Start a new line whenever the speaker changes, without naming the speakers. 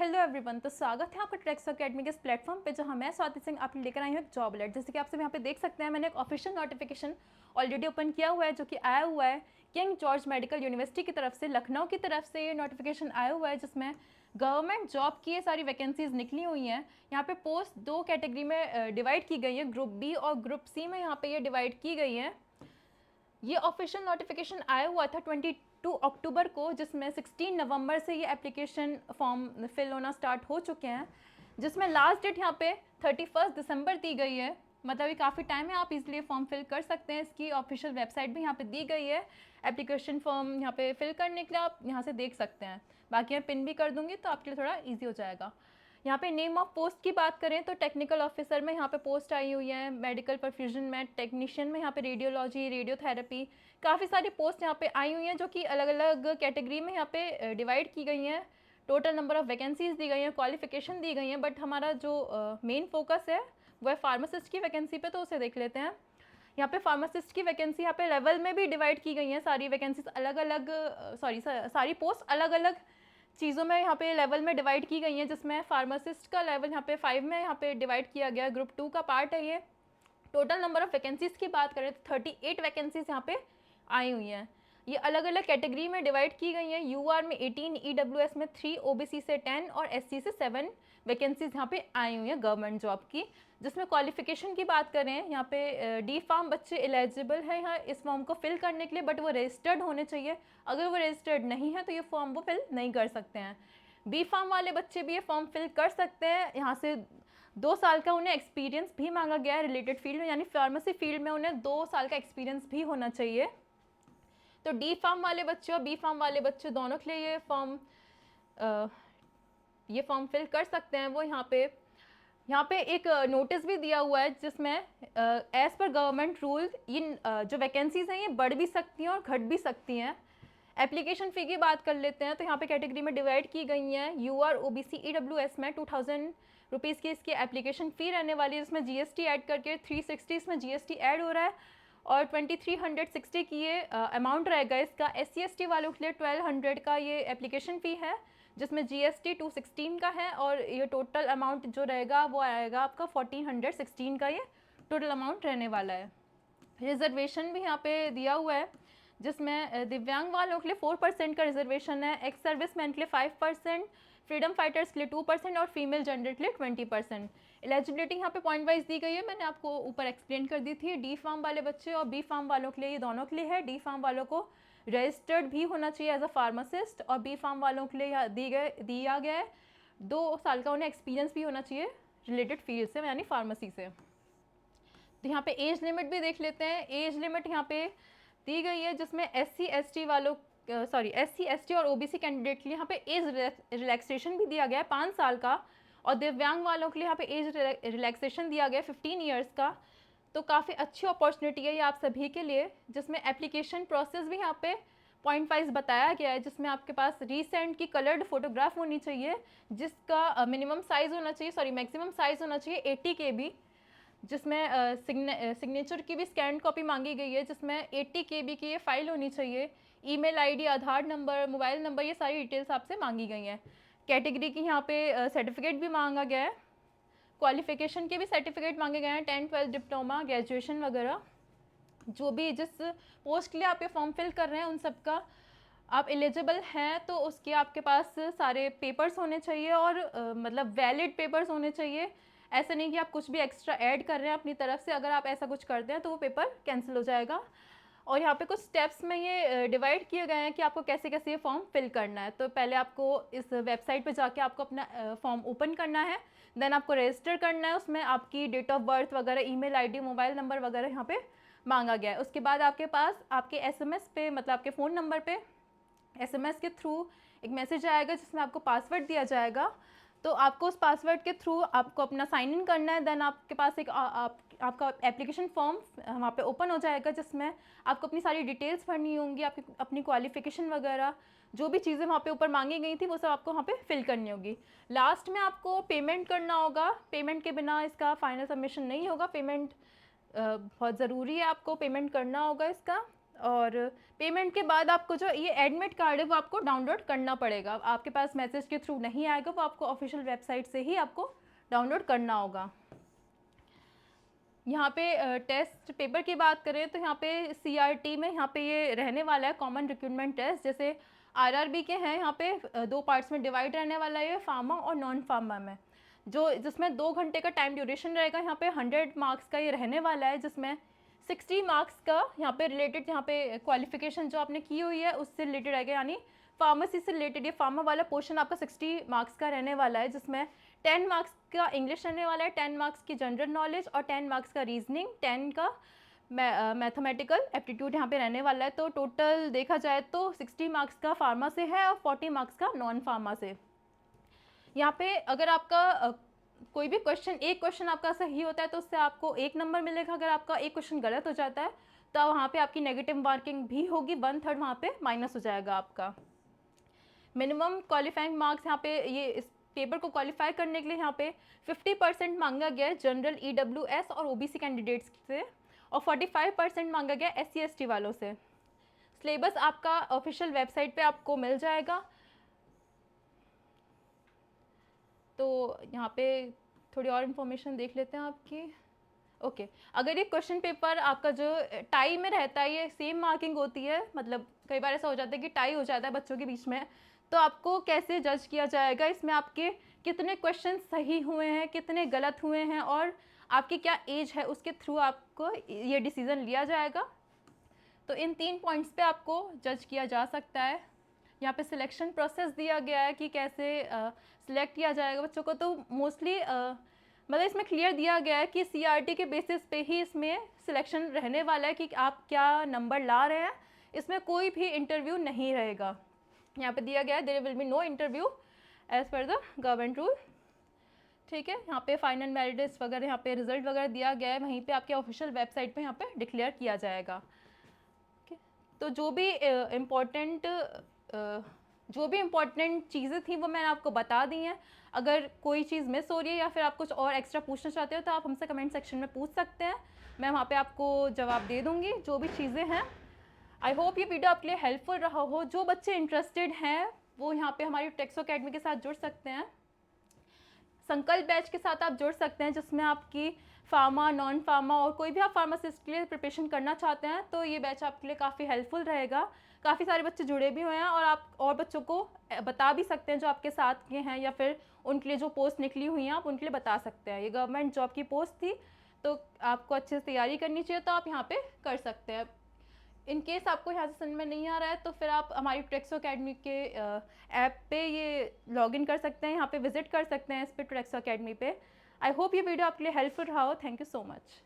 Hello everyone, तो स्वागत है आपका ट्रैक्स अकेडमी के इस प्लेटफॉर्म पे जहां मैं स्वाति सिंह आपके लेकर आई हूँ एक जॉब अलर्ट। जैसे कि आप सब यहाँ पे देख सकते हैं, मैंने एक ऑफिशियल नोटिफिकेशन ऑलरेडी ओपन किया हुआ है जो कि आया हुआ है किंग जॉर्ज मेडिकल यूनिवर्सिटी की तरफ से, लखनऊ की तरफ से ये नोटिफिकेशन आया हुआ है जिसमें गवर्नमेंट जॉब की ये सारी वैकेंसीज निकली हुई हैं। यहाँ पे पोस्ट दो कैटेगरी में डिवाइड की गई है, ग्रुप बी और ग्रुप सी में यहाँ पे ये डिवाइड की गई है। ये ऑफिशियल नोटिफिकेशन आया हुआ था 22 अक्टूबर को, जिसमें 16 नवंबर से ये एप्लीकेशन फॉर्म फिल होना स्टार्ट हो चुके हैं, जिसमें लास्ट डेट यहाँ पे 31 दिसंबर दी गई है। मतलब ये काफ़ी टाइम है, आप इसलिए फॉर्म फिल कर सकते हैं। इसकी ऑफिशियल वेबसाइट भी यहाँ पे दी गई है, एप्लीकेशन फॉर्म यहाँ पे फिल करने के लिए आप यहाँ से देख सकते हैं। बाकी मैं पिन भी कर दूँगी तो आपके लिए थोड़ा ईजी हो जाएगा। यहाँ पे नेम ऑफ पोस्ट की बात करें तो टेक्निकल ऑफिसर में यहाँ पे पोस्ट आई हुई है, मेडिकल परफ्यूजन में, टेक्नीशियन में यहाँ पे रेडियोलॉजी, रेडियोथेरेपी, काफ़ी सारी पोस्ट यहाँ पे आई हुई हैं जो कि अलग अलग कैटेगरी में यहाँ पे डिवाइड की गई हैं। टोटल नंबर ऑफ वैकेंसीज दी गई हैं, क्वालिफिकेशन दी गई हैं, बट हमारा जो मेन फोकस है वो है फार्मासिस्ट की वैकेंसी पे, तो उसे देख लेते हैं। यहाँ पे फार्मासिस्ट की वैकेंसी यहाँ पे लेवल में भी डिवाइड की गई हैं, सारी वैकेंसीज अलग अलग सारी पोस्ट अलग अलग चीज़ों में यहाँ पे लेवल में डिवाइड की गई हैं, जिसमें फार्मासिस्ट का लेवल यहाँ पे 5 में यहाँ पे डिवाइड किया गया है, ग्रुप 2 का पार्ट है ये। टोटल नंबर ऑफ वैकेंसीज़ की बात करें तो 38 वैकेंसीज यहाँ पे आई हुई हैं। ये अलग अलग कैटेगरी में डिवाइड की गई हैं, यूआर में 18, ईडब्ल्यूएस में 3, ओबीसी से 10 और एससी से 7 वैकेंसीज यहाँ पे आई हुई हैं गवर्नमेंट जॉब की। जिसमें क्वालिफिकेशन की बात करें, यहाँ पे डी फार्म बच्चे एलिजिबल हैं यहाँ इस फॉर्म को फिल करने के लिए, बट वो रजिस्टर्ड होने चाहिए। अगर वो रजिस्टर्ड नहीं है तो ये फॉर्म वो फिल नहीं कर सकते हैं। बी फार्म वाले बच्चे भी ये फॉर्म फिल कर सकते हैं। यहाँ से 2 साल का उन्हें एक्सपीरियंस भी मांगा गया है रिलेटेड फील्ड में, यानी फार्मेसी फील्ड में उन्हें 2 साल का एक्सपीरियंस भी होना चाहिए। तो डी फार्म वाले बच्चे और बी फार्म वाले बच्चे दोनों के लिए ये फॉर्म फिल कर सकते हैं। वो यहाँ पे एक नोटिस भी दिया हुआ है जिसमें एज पर गवर्नमेंट रूल ये जो वैकेंसीज हैं ये बढ़ भी सकती हैं और घट भी सकती हैं। एप्लीकेशन फ़ी की बात कर लेते हैं तो यहाँ पे कैटेगरी में डिवाइड की गई हैं। यूआर, ओबीसी, ईडब्ल्यूएस में 2000 रुपीज़ की इसकी एप्लीकेशन फ़ी रहने वाली है, जिसमें जीएसटी ऐड करके 360 इसमें जीएसटी ऐड हो रहा है और 2360 की ये अमाउंट रहेगा इसका। एससी एसटी वालों के लिए 1200 का ये एप्लीकेशन फ़ी है, जिसमें जीएसटी 216 का है और ये टोटल अमाउंट जो रहेगा वो आएगा आपका 1416 का ये टोटल अमाउंट रहने वाला है। रिजर्वेशन भी यहाँ पे दिया हुआ है, जिसमें दिव्यांग वालों के लिए 4% का रिजर्वेशन है, एक्स सर्विस मैन के लिए 5%, फ्रीडम फाइटर्स के लिए 2% और फीमेल जेंडर के लिए 20%। एलिजिबिलिटी यहाँ पे पॉइंट वाइज दी गई है, मैंने आपको ऊपर एक्सप्लेन कर दी थी। डी फार्म वाले बच्चे और बी फार्म वालों के लिए ये दोनों के लिए है। डी फार्म वालों को रजिस्टर्ड भी होना चाहिए एज अ फार्मासिस्ट और बी फार्म वालों के लिए दिया गया है 2 साल का उन्हें एक्सपीरियंस भी होना चाहिए रिलेटेड फील्ड से, यानी फार्मेसी से। तो यहाँ पे एज लिमिट भी देख लेते हैं। एज लिमिट यहाँ पे दी गई है, जिसमें एससी एसटी और ओबीसी कैंडिडेट के लिए यहाँ पे एज रिलैक्सेशन भी दिया गया है 5 साल का, और दिव्यांग वालों के लिए यहाँ पे एज रिलैक्सेशन दिया गया है 15 ईयर्स का। तो काफ़ी अच्छी अपॉर्चुनिटी है ये आप सभी के लिए, जिसमें एप्लीकेशन प्रोसेस भी यहाँ पे पॉइंट वाइज बताया गया है, जिसमें आपके पास रीसेंट की कलर्ड फोटोग्राफ होनी चाहिए, जिसका मिनिमम साइज़ होना चाहिए, मैक्सिमम साइज़ होना चाहिए 80 KB, जिसमें सिग्नेचर की भी स्कैन कॉपी मांगी गई है, जिसमें 80 KB की ये फाइल होनी चाहिए। ईमेल आईडी, आधार नंबर, मोबाइल नंबर, ये सारी डिटेल्स आपसे मांगी गई हैं। कैटेगरी की यहाँ पे सर्टिफिकेट भी मांगा गया है, क्वालिफिकेशन के भी सर्टिफिकेट मांगे गए हैं, 10, 12 डिप्लोमा, ग्रेजुएशन वगैरह। जो भी जिस पोस्ट के लिए आप ये फॉर्म फिल कर रहे हैं उन सब का आप एलिजिबल हैं तो उसके आपके पास सारे पेपर्स होने चाहिए और मतलब वैलिड पेपर्स होने चाहिए। ऐसा नहीं कि आप कुछ भी एक्स्ट्रा ऐड कर रहे हैं अपनी तरफ से, अगर आप ऐसा कुछ करते हैं तो वो पेपर कैंसिल हो जाएगा। और यहाँ पे कुछ स्टेप्स में ये डिवाइड किए गए हैं कि आपको कैसे कैसे ये फॉर्म फिल करना है। तो पहले आपको इस वेबसाइट पे जाके आपको अपना फॉर्म ओपन करना है, देन आपको रजिस्टर करना है, उसमें आपकी डेट ऑफ बर्थ वगैरह, ईमेल आईडी, मोबाइल नंबर वगैरह यहाँ पे मांगा गया है। उसके बाद आपके पास आपके एसएमएस पे, मतलब आपके फ़ोन नंबर पे एसएमएस के थ्रू एक मैसेज आएगा जिसमें आपको पासवर्ड दिया जाएगा। तो आपको उस पासवर्ड के थ्रू आपको अपना साइन इन करना है, देन आपके पास एक आपका एप्लीकेशन फॉर्म वहाँ पे ओपन हो जाएगा, जिसमें आपको अपनी सारी डिटेल्स भरनी होंगी, आपकी अपनी क्वालिफिकेशन वगैरह जो भी चीज़ें वहाँ पे ऊपर मांगी गई थी वो सब आपको वहाँ पे फिल करनी होगी। लास्ट में आपको पेमेंट करना होगा, पेमेंट के बिना इसका फाइनल सबमिशन नहीं होगा। पेमेंट बहुत ज़रूरी है, आपको पेमेंट करना होगा इसका। और पेमेंट के बाद आपको जो ये एडमिट कार्ड है वो आपको डाउनलोड करना पड़ेगा, आपके पास मैसेज के थ्रू नहीं आएगा, वो आपको ऑफिशियल वेबसाइट से ही आपको डाउनलोड करना होगा। यहाँ पे टेस्ट पेपर की बात करें तो यहाँ पे CRT में यहाँ पे ये रहने वाला है कॉमन रिक्रूटमेंट टेस्ट, जैसे RRB के हैं यहाँ पे 2 पार्ट्स में डिवाइड रहने वाला है, फार्मा और नॉन फार्मा में, जिसमें 2 घंटे का टाइम ड्यूरेशन रहेगा। यहाँ पे 100 मार्क्स का ये रहने वाला है, जिसमें 60 मार्क्स का यहाँ पे रिलेटेड, यहाँ पे क्वालिफिकेशन जो आपने की हुई है उससे रिलेटेड रहेगा, यानी फार्मेसी से रिलेटेड ये फार्मा वाला पोर्शन आपका 60 मार्क्स का रहने वाला है, जिसमें 10 मार्क्स का इंग्लिश रहने वाला है, 10 मार्क्स की जनरल नॉलेज और 10 मार्क्स का रीजनिंग, 10 का मैथमेटिकल एप्टीट्यूड यहाँ पे रहने वाला है। तो टोटल देखा जाए तो 60 मार्क्स का फार्मा से है और 40 मार्क्स का नॉन फार्मा से। यहाँ पे अगर आपका कोई भी एक क्वेश्चन आपका सही होता है तो उससे आपको 1 नंबर मिलेगा, अगर आपका एक क्वेश्चन गलत हो जाता है तो वहाँ पे आपकी नेगेटिव मार्किंग भी होगी, 1/3 वहाँ पे माइनस हो जाएगा आपका। मिनिमम क्वालिफाइंग मार्क्स यहाँ पे ये इस पेपर को क्वालिफाई करने के लिए यहाँ पे 50% मांगा गया है जनरल EWS और OBC कैंडिडेट्स से, और 45% मांगा गया SC ST वालों से। सिलेबस आपका ऑफिशियल वेबसाइट पे आपको मिल जाएगा। तो यहाँ पे थोड़ी और इन्फॉर्मेशन देख लेते हैं आपकी। ओके, अगर ये क्वेश्चन पेपर आपका जो टाई में रहता है, ये सेम मार्किंग होती है, मतलब कई बार ऐसा हो जाता है कि टाई हो जाता है बच्चों के बीच में, तो आपको कैसे जज किया जाएगा, इसमें आपके कितने क्वेश्चन सही हुए हैं, कितने गलत हुए हैं और आपकी क्या एज है, उसके थ्रू आपको ये डिसीज़न लिया जाएगा। तो इन 3 पॉइंट्स पे आपको जज किया जा सकता है। यहाँ पे सिलेक्शन प्रोसेस दिया गया है कि कैसे सिलेक्ट किया जाएगा बच्चों को। तो मोस्टली मतलब इसमें क्लियर दिया गया है कि CRT के बेसिस पे ही इसमें सिलेक्शन रहने वाला है कि आप क्या नंबर ला रहे हैं, इसमें कोई भी इंटरव्यू नहीं रहेगा। यहाँ पे दिया गया है there will be no interview as per the government rule. ठीक है, यहाँ पे फाइनल मेरिट लिस्ट वगैरह, यहाँ पे रिजल्ट वगैरह दिया गया है, वहीं पे आपके ऑफिशियल वेबसाइट पे यहाँ पे डिक्लेयर किया जाएगा। तो जो भी इम्पोर्टेंट चीज़ें थी वो मैंने आपको बता दी हैं। अगर कोई चीज़ मिस हो रही है या फिर आप कुछ और एक्स्ट्रा पूछना चाहते हो तो आप हमसे कमेंट सेक्शन में पूछ सकते हैं, मैं वहाँ पे आपको जवाब दे दूँगी जो भी चीज़ें हैं। आई होप ये वीडियो आपके लिए हेल्पफुल रहा हो। जो बच्चे इंटरेस्टेड हैं वो यहाँ पे हमारी टेक्सो अकेडमी के साथ जुड़ सकते हैं, संकल्प बैच के साथ आप जुड़ सकते हैं, जिसमें आपकी फार्मा, नॉन फार्मा और कोई भी आप फार्मासिस्ट के लिए प्रिपरेशन करना चाहते हैं तो ये बैच आपके लिए काफ़ी हेल्पफुल रहेगा। काफ़ी सारे बच्चे जुड़े भी हुए हैं और आप और बच्चों को बता भी सकते हैं जो आपके साथ के हैं, या फिर उनके लिए जो पोस्ट निकली हुई हैं आप उनके लिए बता सकते हैं। ये गवर्नमेंट जॉब की पोस्ट थी तो आपको अच्छे से तैयारी करनी चाहिए, तो आप यहाँ पे कर सकते हैं। इन केस आपको यहाँ से समझ में नहीं आ रहा है तो फिर आप हमारी टेक्सो अकेडमी के ऐप पे ये लॉगिन कर सकते हैं, यहाँ पे विजिट कर सकते हैं इस पे टेक्सो अकेडमी पे। आई होप ये वीडियो आपके लिए हेल्पफुल रहा हो। Thank you so much.